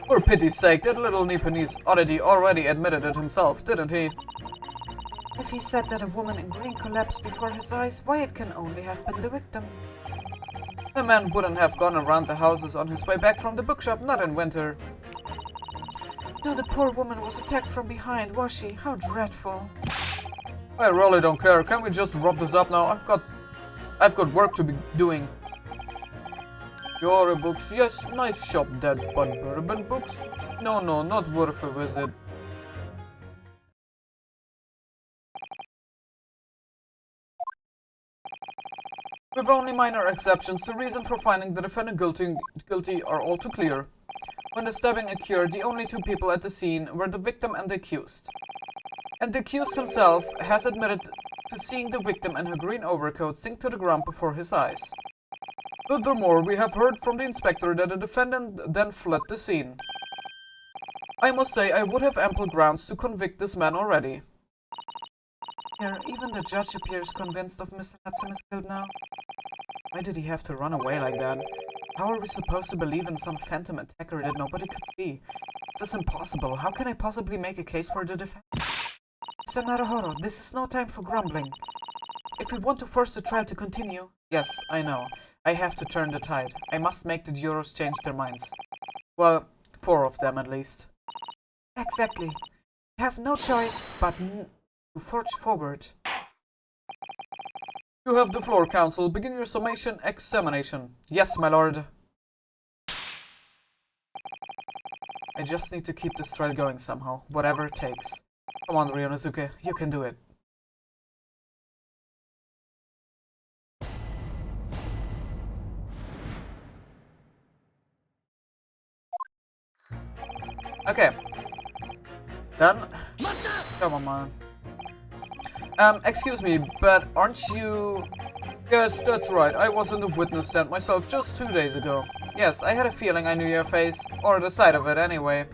For pity's sake, that little Nipponese oddity already admitted it himself, didn't he? If he said that a woman in green collapsed before his eyes, why it can only have been the victim. The man wouldn't have gone around the houses on his way back from the bookshop, not in winter. Though the poor woman was attacked from behind, was she? How dreadful. I really don't care. Can we just wrap this up now? I've got work to be doing. Your books, yes, nice shop, that, but bourbon books? No, not worth a visit. With only minor exceptions, the reason for finding the defendant guilty are all too clear. When the stabbing occurred, the only two people at the scene were the victim and the accused. And the accused himself has admitted to seeing the victim in her green overcoat sink to the ground before his eyes. Furthermore, we have heard from the inspector that the defendant then fled the scene. I must say, I would have ample grounds to convict this man already. Here, even the judge appears convinced of Mr. Natsume's guilt now. Why did he have to run away like that? How are we supposed to believe in some phantom attacker that nobody could see? This is impossible. How can I possibly make a case for the defense? Mr. Naruhodo, this is no time for grumbling. If we want to force the trial to continue... Yes, I know. I have to turn the tide. I must make the jurors change their minds. Well, 4 of them at least. Exactly. We have no choice but to forge forward. You have the floor, counsel. Begin your summation examination. Yes, my lord. I just need to keep this trial going somehow, whatever it takes. Come on, Ryunosuke, you can do it. Okay. Done. Come on, man. Excuse me, but aren't you... Yes, that's right. I was in the witness stand myself just 2 days ago. Yes, I had a feeling I knew your face. Or the sight of it, anyway.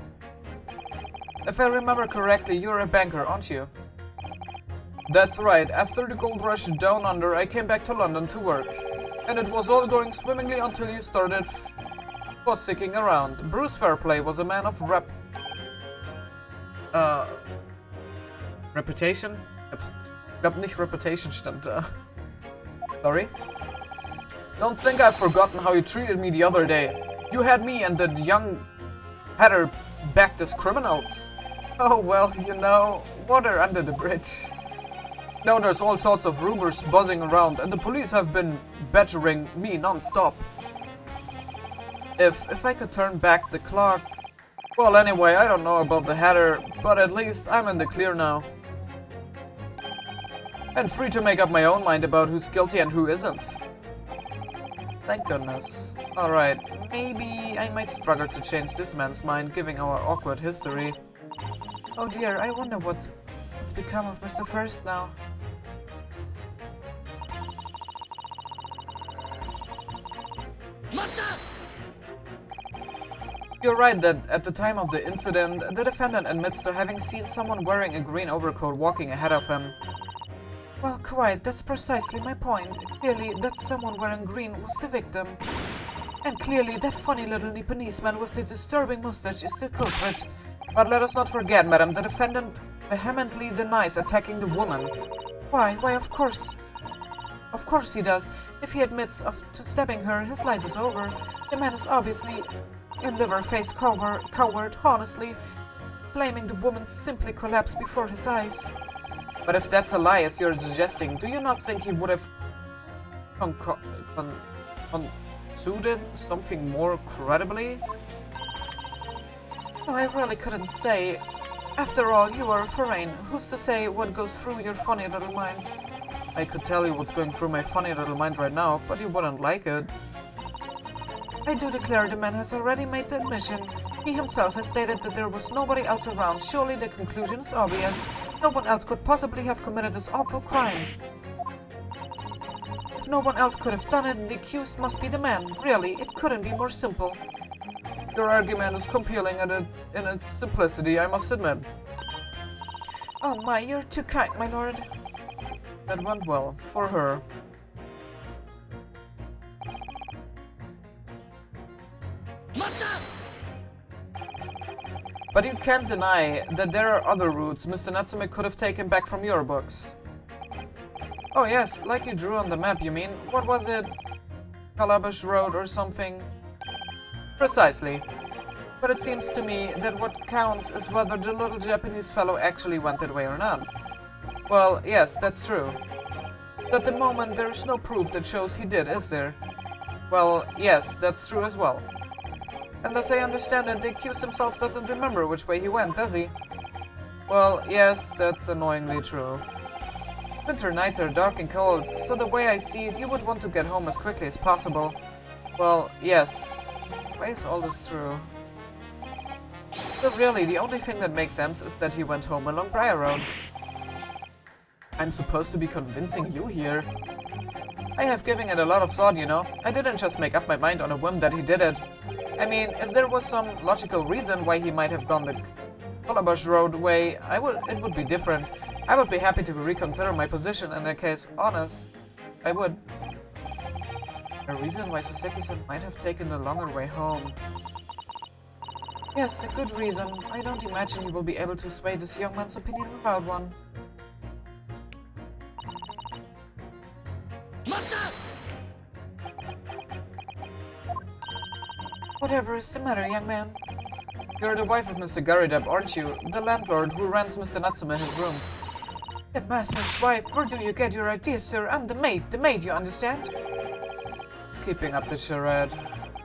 If I remember correctly, you're a banker, aren't you? That's right. After the gold rush down under, I came back to London to work. And it was all going swimmingly until you started fossicking around. Bruce Fairplay was a man of reputation? Ich glaube nicht Reputation stand da. Sorry? Don't think I've forgotten how you treated me the other day. You had me and the young hatter backed as criminals. Oh well, you know, water under the bridge. Now there's all sorts of rumors buzzing around and the police have been badgering me non-stop. If I could turn back the clock... Well, anyway, I don't know about the hatter, but at least I'm in the clear now. And free to make up my own mind about who's guilty and who isn't. Thank goodness. Alright, maybe I might struggle to change this man's mind, given our awkward history. Oh dear, I wonder what's become of Mr. First now. You're right that at the time of the incident, the defendant admits to having seen someone wearing a green overcoat walking ahead of him. Well, quite, that's precisely my point. Clearly, that someone wearing green was the victim. And clearly, that funny little Nipponese man with the disturbing mustache is the culprit. But let us not forget, madam, the defendant vehemently denies attacking the woman. Why, of course. Of course he does. If he admits to stabbing her, his life is over. The man is obviously a liver-faced coward, honestly, blaming the woman simply collapsed before his eyes. But if that's a lie, as you're suggesting, do you not think he would have concluded something more credibly? Oh, I really couldn't say. After all, you are a foreign. Who's to say what goes through your funny little minds? I could tell you what's going through my funny little mind right now, but you wouldn't like it. I do declare the man has already made the admission. He himself has stated that there was nobody else around. Surely the conclusion is obvious. No one else could possibly have committed this awful crime. If no one else could have done it, the accused must be the man. Really, it couldn't be more simple. Your argument is compelling in its simplicity, I must admit. Oh my, you're too kind, my lord. That went well, for her. But you can't deny that there are other routes Mr. Natsume could have taken back from your books. Oh yes, like you drew on the map, you mean? What was it? Calabash Road or something? Precisely. But it seems to me that what counts is whether the little Japanese fellow actually went that way or not. Well, yes, that's true. At the moment, there is no proof that shows he did, is there? Well, yes, that's true as well. And as I understand it, the accused himself doesn't remember which way he went, does he? Well, yes, that's annoyingly true. Winter nights are dark and cold, so the way I see it, you would want to get home as quickly as possible. Well, yes. Why is all this true? But really, the only thing that makes sense is that he went home along Briar Road. I'm supposed to be convincing you here. I have given it a lot of thought, you know. I didn't just make up my mind on a whim that he did it. I mean, if there was some logical reason why he might have gone the Calabash Road way, it would be different. I would be happy to reconsider my position in that case. Honest, I would. A reason why Saseki-san might have taken the longer way home. Yes, a good reason. I don't imagine you will be able to sway this young man's opinion without one. Whatever is the matter, young man? You're the wife of Mr. Garideb, aren't you? The landlord who rents Mr. Natsume his room. The master's wife? Where do you get your ideas, sir? I'm the maid, you understand? It's keeping up the charade.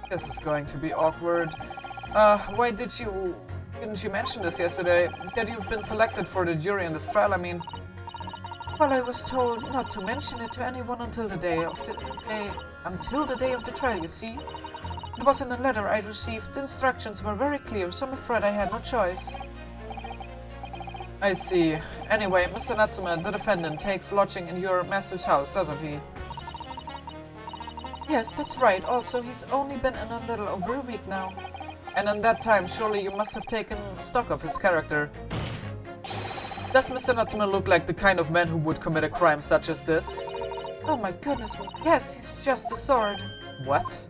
This is going to be awkward. Why didn't you mention this yesterday? That you've been selected for the jury in this trial, I mean. Well, I was told not to mention it to anyone until the day of the trial, you see. It was in a letter I received. The instructions were very clear, so I'm afraid I had no choice. I see. Anyway, Mr. Natsume, the defendant, takes lodging in your master's house, doesn't he? Yes, that's right. Also, he's only been in a little over a week now. And in that time, surely you must have taken stock of his character. Does Mr. Natsume look like the kind of man who would commit a crime such as this? Oh my goodness me. Yes, he's just a sword. What?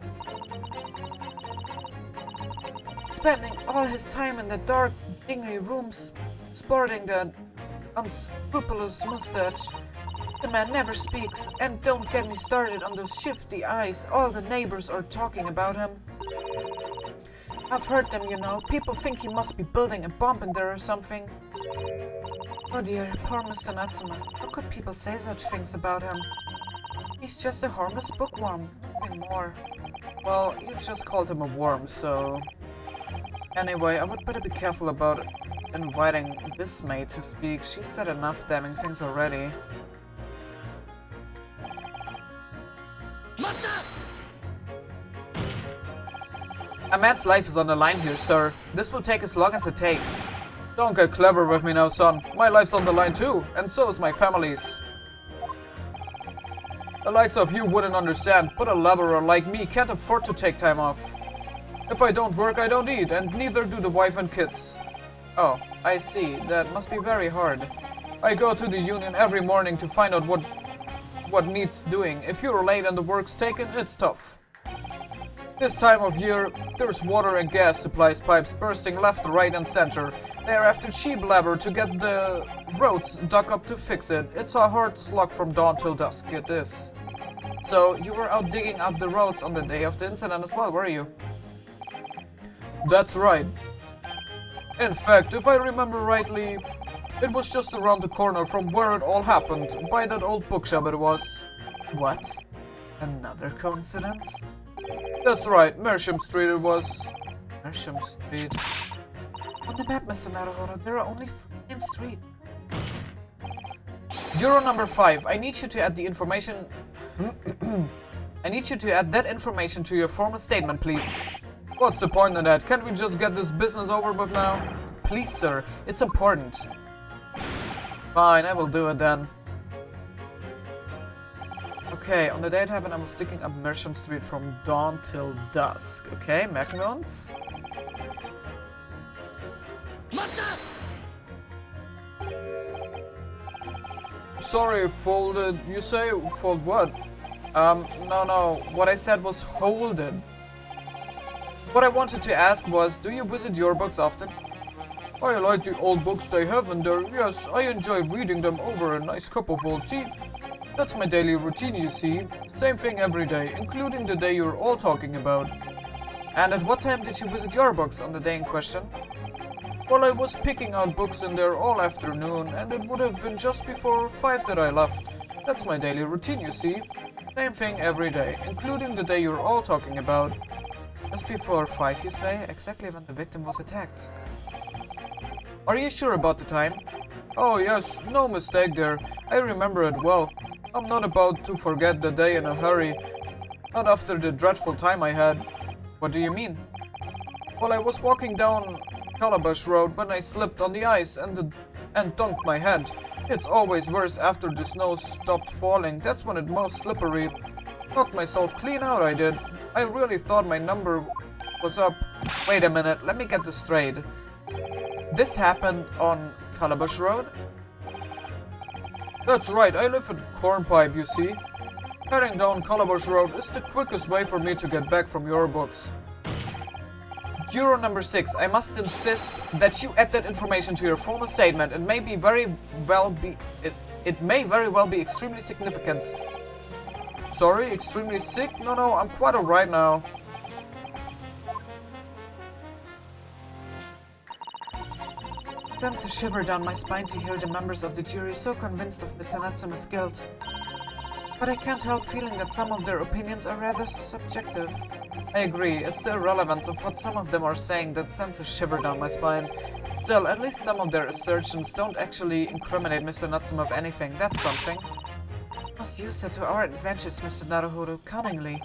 Spending all his time in the dark, dingy rooms, sporting the unscrupulous mustache. The man never speaks, and don't get me started on those shifty eyes. All the neighbors are talking about him. I've heard them, you know. People think he must be building a bomb in there or something. Oh dear, poor Mr. Natsume. How could people say such things about him? He's just a harmless bookworm, nothing more. Well, you just called him a worm, so... Anyway, I would better be careful about inviting this maid to speak. She said enough damning things already. A man's life is on the line here, sir. This will take as long as it takes. Don't get clever with me now, son. My life's on the line too, and so is my family's. The likes of you wouldn't understand, but a laborer like me can't afford to take time off. If I don't work, I don't eat, and neither do the wife and kids. Oh, I see. That must be very hard. I go to the union every morning to find out what needs doing. If you're late and the work's taken, it's tough. This time of year, there's water and gas supplies pipes bursting left, right, and center. They are after cheap labor to get the roads dug up to fix it. It's a hard slog from dawn till dusk, it is. So, you were out digging up the roads on the day of the incident as well, were you? That's right. In fact, if I remember rightly, it was just around the corner from where it all happened, by that old bookshop it was. What? Another coincidence? That's right, Mersham Street it was. Mersham Street. On the map, Mr. Naruhodo, there are only 3 named streets. Juror number 5, I need you to add the information... I need you to add that information to your formal statement, please. What's the point in that? Can't we just get this business over with now? Please, sir, it's important. Fine, I will do it then. Okay, on the day it happened, I was sticking up Mersham Street from dawn till dusk. Okay, merken wir uns. Sorry, folded. You say fold what? No. What I said was hold it. What I wanted to ask was, do you visit your books often? I like the old books they have in there. Yes, I enjoy reading them over a nice cup of old tea. That's my daily routine, you see. Same thing every day, including the day you're all talking about. And at what time did you visit your books on the day in question? Well, I was picking out books in there all afternoon, and it would have been just before 5 that I left. That's my daily routine, you see. Same thing every day, including the day you're all talking about. Just before 5, you say? Exactly when the victim was attacked. Are you sure about the time? Oh yes, no mistake there. I remember it well. I'm not about to forget the day in a hurry. Not after the dreadful time I had. What do you mean? Well, I was walking down Calabash Road when I slipped on the ice and dunked my head. It's always worse after the snow stopped falling. That's when it's most slippery. Knocked myself clean out, I did. I really thought my number was up. Wait a minute, let me get this straight. This happened on Calabash Road? That's right, I live at Cornpipe, you see. Heading down Calabash Road is the quickest way for me to get back from your books. Juror number 6, I must insist that you add that information to your formal statement. It may very well be extremely significant. Sorry, extremely sick? No, I'm quite alright now. It sends a shiver down my spine to hear the members of the jury so convinced of Mr. Natsume's guilt. But I can't help feeling that some of their opinions are rather subjective. I agree, it's the irrelevance of what some of them are saying that sends a shiver down my spine. Still, at least some of their assertions don't actually incriminate Mr. Natsume of anything. That's something. Must use that to our advantage, Mr. Naruhodo, cunningly.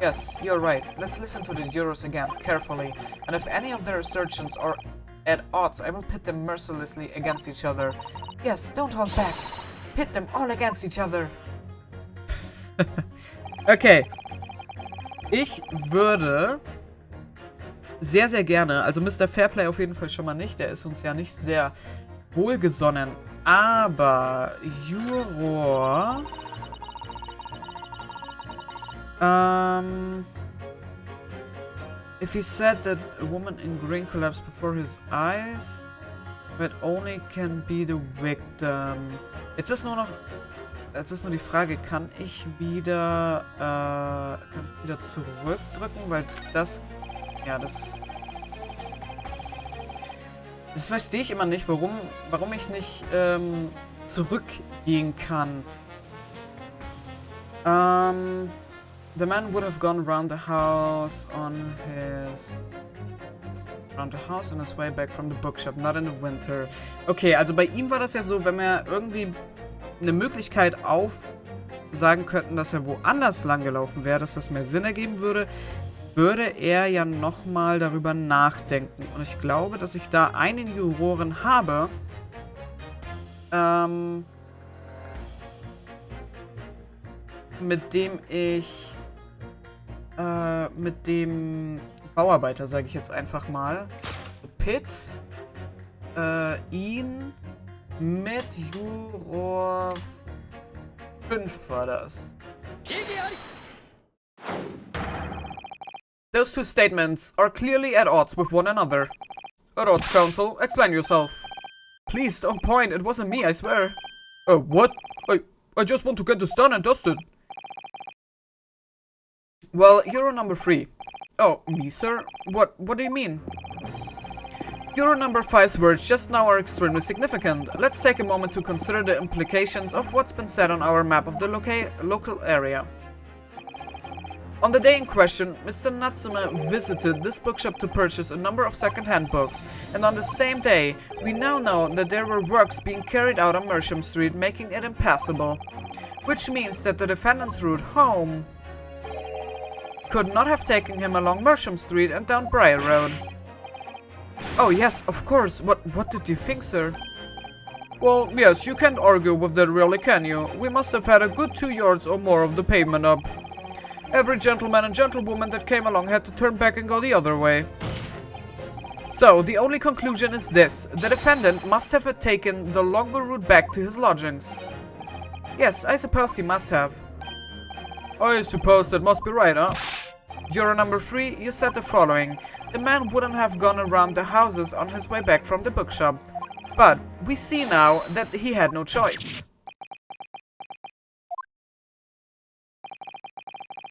Yes, you're right. Let's listen to the jurors again, carefully. And if any of their assertions are at odds, I will pit them mercilessly against each other. Yes, don't hold back. Pit them all against each other. Okay. Ich würde sehr, sehr gerne, also Mr. Fairplay auf jeden Fall schon mal nicht, der ist uns ja nicht sehr wohlgesonnen, aber Juror, if he said that a woman in green collapsed before his eyes, but only can be the victim. Jetzt ist nur die Frage, kann ich wieder zurückdrücken, weil das, ja, das verstehe ich immer nicht, warum ich nicht zurückgehen kann. The man would have gone around the house on his way back from the bookshop, not in the winter. Okay, also bei ihm war das ja so, wenn wir irgendwie eine Möglichkeit aufsagen könnten, dass er woanders lang gelaufen wäre, dass das mehr Sinn ergeben würde, würde er ja nochmal darüber nachdenken. Und ich glaube, dass ich da einen Juroren habe, mit dem ich mit dem Bauarbeiter, sage ich jetzt einfach mal, Pitt, ihn mit Juror 5 war das. Those two statements are clearly at odds with one another. At odds, counsel. Explain yourself. Please, don't point. It wasn't me, I swear. Oh, what? I just want to get this done and dusted. Well, Juror number 3. Oh, me, sir? What do you mean? Juror number 5's words just now are extremely significant. Let's take a moment to consider the implications of what's been said on our map of the local area. On the day in question, Mr. Natsume visited this bookshop to purchase a number of second-hand books, and on the same day, we now know that there were works being carried out on Mersham Street, making it impassable. Which means that the defendant's route home could not have taken him along Mersham Street and down Briar Road. Oh yes, of course. What did you think, sir? Well, yes, you can't argue with that really, can you? We must have had a good 2 yards or more of the pavement up. Every gentleman and gentlewoman that came along had to turn back and go the other way. So, the only conclusion is this. The defendant must have taken the longer route back to his lodgings. Yes, I suppose he must have. I suppose that must be right, huh? Juror number 3, you said the following. The man wouldn't have gone around the houses on his way back from the bookshop. But we see now that he had no choice.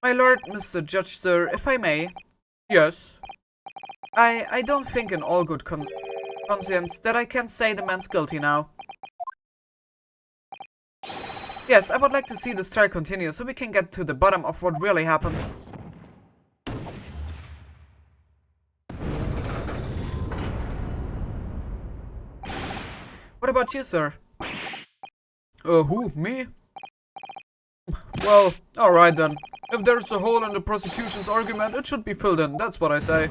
My lord, Mr. Judge, sir, if I may. Yes. I don't think in all good conscience that I can say the man's guilty now. Yes, I would like to see this trial continue so we can get to the bottom of what really happened. What about you, sir? Who? Me? Well, alright then. If there's a hole in the prosecution's argument, it should be filled in, that's what I say.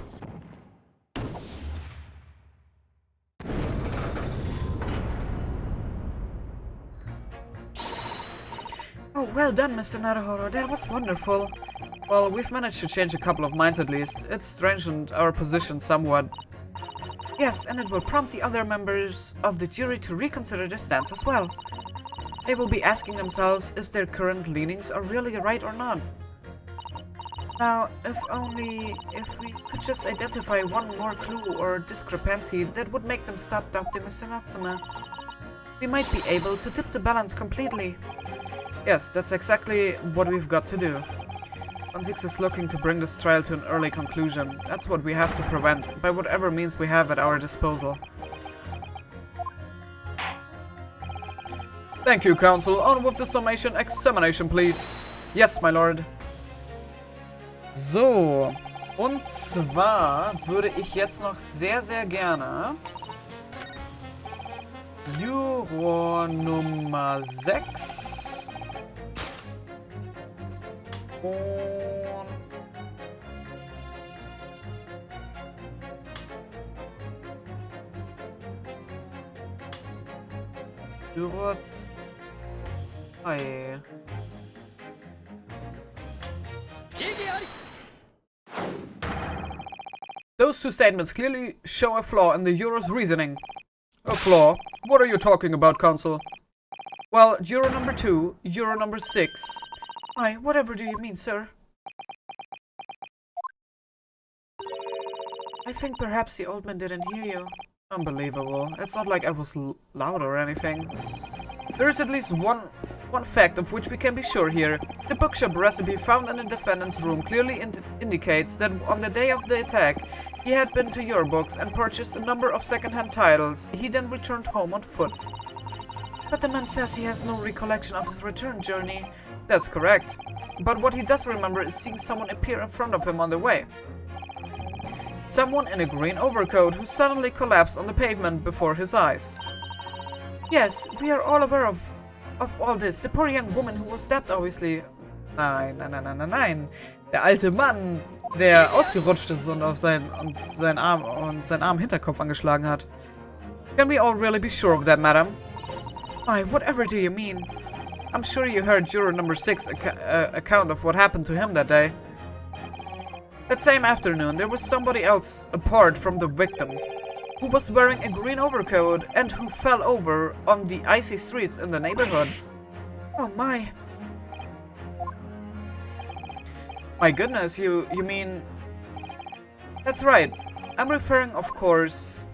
Oh, well done, Mr. Naruhodo, that was wonderful. Well, we've managed to change a couple of minds at least. It's strengthened our position somewhat. Yes, and it will prompt the other members of the jury to reconsider their stance as well. They will be asking themselves if their current leanings are really right or not. Now, if we could just identify one more clue or discrepancy that would make them stop doubting Mr. Natsume, we might be able to tip the balance completely. Yes, that's exactly what we've got to do. 1-6 is looking to bring this trial to an early conclusion. That's what we have to prevent, by whatever means we have at our disposal. Thank you, Counsel. On with the summation examination, please. Yes, my lord. So, und zwar würde ich jetzt noch sehr, sehr gerne Juror Nummer 6 und Juror 2. Those two statements clearly show a flaw in the juror's reasoning. A flaw? What are you talking about, Counsel? Well, juror number 2, juror number 6. Why, whatever do you mean, sir? I think perhaps the old man didn't hear you. Unbelievable. It's not like I was loud or anything. There is at least one fact of which we can be sure here. The bookshop recipe found in the defendant's room clearly indicates that on the day of the attack, he had been to your books and purchased a number of second-hand titles. He then returned home on foot. But the man says he has no recollection of his return journey. That's correct. But what he does remember is seeing someone appear in front of him on the way. Someone in a green overcoat who suddenly collapsed on the pavement before his eyes. Yes, we are all aware of all this. The poor young woman who was stabbed, obviously. Nein. Der alte Mann, der ausgerutscht ist und auf seinen armen Hinterkopf angeschlagen hat. Can we all really be sure of that, madam? Why, whatever do you mean? I'm sure you heard juror number 6 account of what happened to him that day. That same afternoon, there was somebody else apart from the victim, who was wearing a green overcoat and who fell over on the icy streets in the neighborhood. Oh my. My goodness, you mean... That's right. I'm referring, of course,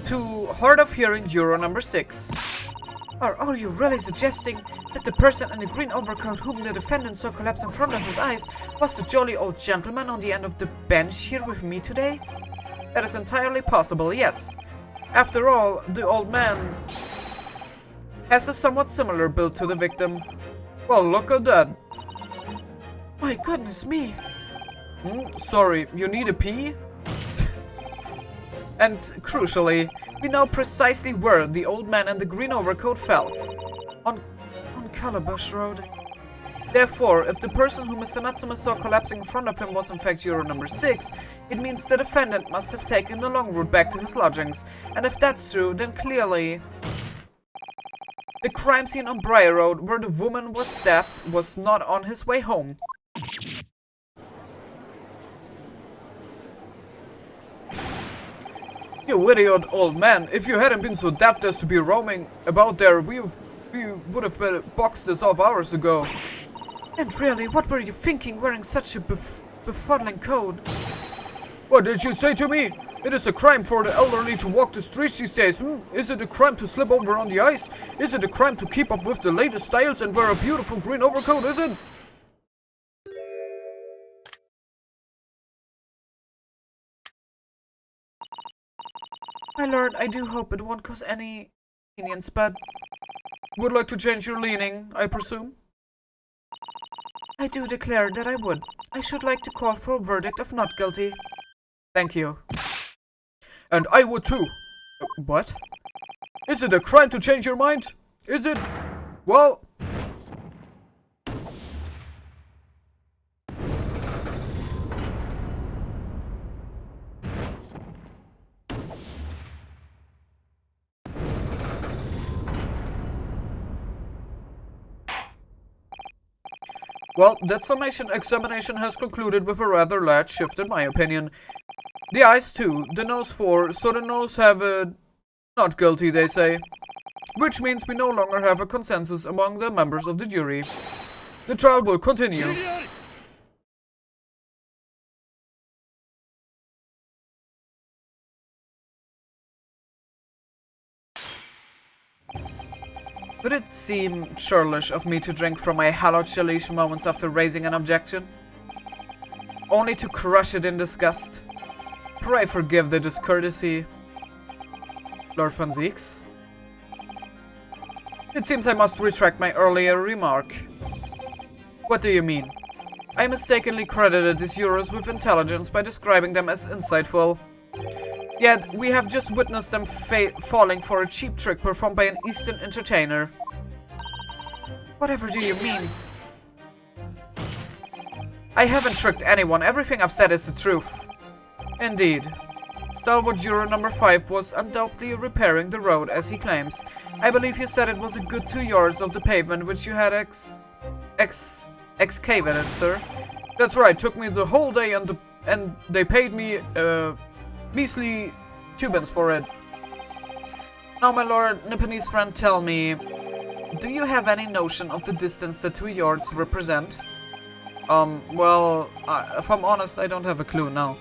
to hard of hearing juror number 6. Or are you really suggesting that the person in the green overcoat whom the defendant saw collapse in front of his eyes was the jolly old gentleman on the end of the bench here with me today? That is entirely possible, yes. After all, the old man has a somewhat similar build to the victim. Well, look at that. My goodness me. Sorry, you need a pee? And crucially, we know precisely where the old man in the green overcoat fell. On Calabash Road. Therefore, if the person who Mr. Natsume saw collapsing in front of him was in fact juror number 6, it means the defendant must have taken the long route back to his lodgings. And if that's true, then clearly the crime scene on Briar Road, where the woman was stabbed, was not on his way home. You idiot old man, if you hadn't been so daft as to be roaming about there, we would have boxed this off hours ago. And really, what were you thinking wearing such a befuddling coat? What did you say to me? It is a crime for the elderly to walk the streets these days. Is it a crime to slip over on the ice? Is it a crime to keep up with the latest styles and wear a beautiful green overcoat, is it? My lord, I do hope it won't cause any inconvenience, but... Would like to change your leaning, I presume? I do declare that I would. I should like to call for a verdict of not guilty. Thank you. And I would too. What? Is it a crime to change your mind? Is it? Well... Well, that summation examination has concluded with a rather large shift in my opinion. The eyes 2, the nose 4, so the nose have a... not guilty, they say. Which means we no longer have a consensus among the members of the jury. The trial will continue. Would it seem churlish of me to drink from my hallowed childish moments after raising an objection? Only to crush it in disgust? Pray forgive the discourtesy, Lord von Zieks. It seems I must retract my earlier remark. What do you mean? I mistakenly credited these Euros with intelligence by describing them as insightful. Yet, we have just witnessed them falling for a cheap trick performed by an Eastern entertainer. Whatever do you mean? I haven't tricked anyone. Everything I've said is the truth. Indeed. Stalwart juror number 5 was undoubtedly repairing the road, as he claims. I believe you said it was a good 2 yards of the pavement which you had excavated, sir. That's right. Took me the whole day and they paid me, measly 2 pence for it. Now, my lord, Nipponese friend, tell me, do you have any notion of the distance the 2 yards represent? Well, if I'm honest, I don't have a clue now.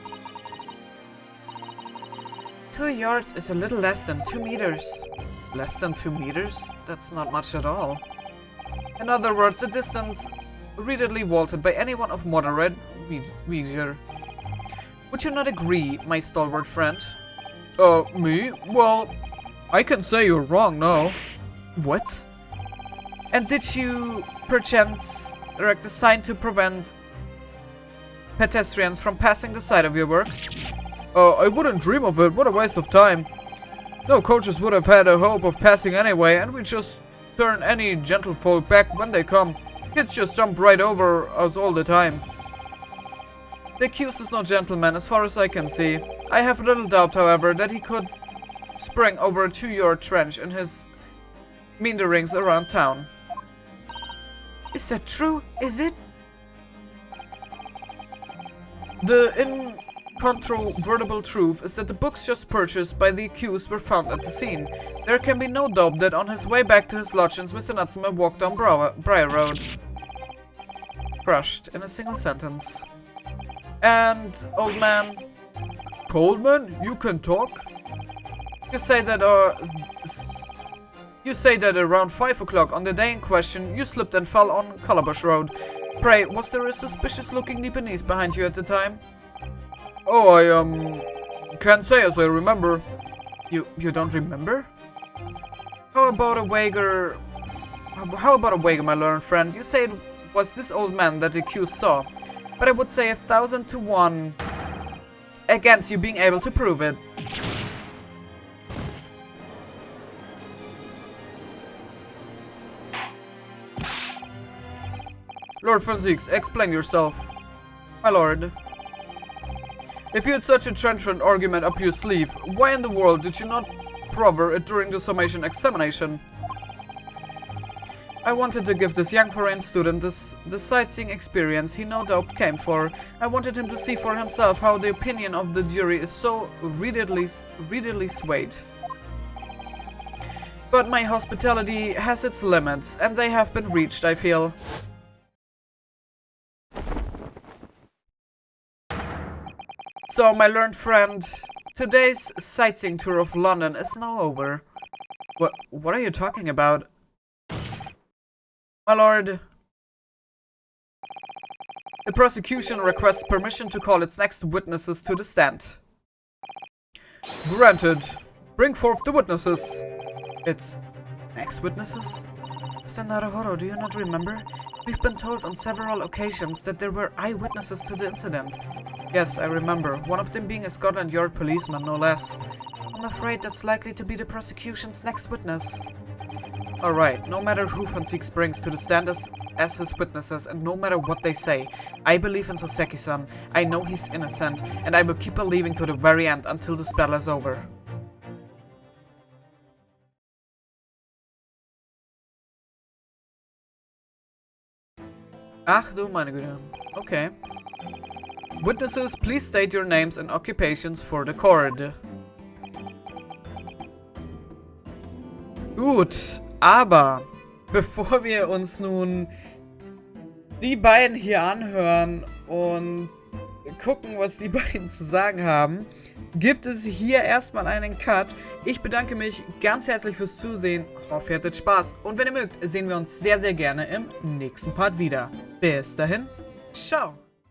2 yards is a little less than 2 meters. Less than 2 meters? That's not much at all. In other words, a distance readily vaulted by anyone of moderate vigor. Would you not agree, my stalwart friend? Me? Well, I can say you're wrong now. What? And did you, perchance, erect a sign to prevent pedestrians from passing the side of your works? I wouldn't dream of it. What a waste of time. No coaches would have had a hope of passing anyway, and we just turn any gentlefolk back when they come. Kids just jump right over us all the time. The accused is no gentleman, as far as I can see. I have little doubt, however, that he could spring over a 2-yard trench in his meanderings around town. Is that true? Is it? The incontrovertible truth is that the books just purchased by the accused were found at the scene. There can be no doubt that on his way back to his lodgings, Mr. Natsume walked down Briar Road. Crushed in a single sentence. And, old man... Coldman, you can talk? You say that around 5 o'clock on the day in question, you slipped and fell on Calabash Road. Pray, was there a suspicious-looking Nipponese behind you at the time? Oh, I, can't say as I remember. You don't remember? How about a wager, my learned friend? You say it was this old man that the accused saw. But I would say 1,000 to 1 against you being able to prove it. Lord von Zieks, explain yourself. My lord. If you had such a trenchant argument up your sleeve, why in the world did you not prover it during the summation examination? I wanted to give this young foreign student the sightseeing experience he no doubt came for. I wanted him to see for himself how the opinion of the jury is so readily swayed. But my hospitality has its limits, and they have been reached, I feel. So, my learned friend, today's sightseeing tour of London is now over. What are you talking about? My lord, the prosecution requests permission to call its next witnesses to the stand. Granted. Bring forth the witnesses. Its next witnesses? Mr. Naruhodo, do you not remember? We've been told on several occasions that there were eyewitnesses to the incident. Yes, I remember. One of them being a Scotland Yard policeman, no less. I'm afraid that's likely to be the prosecution's next witness. Alright, no matter who Fonseca brings to the stand as his witnesses, and no matter what they say, I believe in Soseki-san. I know he's innocent, and I will keep believing to the very end until this battle is over. Ach du meine Güte. Okay. Witnesses, please state your names and occupations for the court. Gut, aber bevor wir uns nun die beiden hier anhören und gucken, was die beiden zu sagen haben, gibt es hier erstmal einen Cut. Ich bedanke mich ganz herzlich fürs Zusehen, hoffe ihr hattet Spaß und wenn ihr mögt, sehen wir uns sehr, sehr gerne im nächsten Part wieder. Bis dahin, ciao!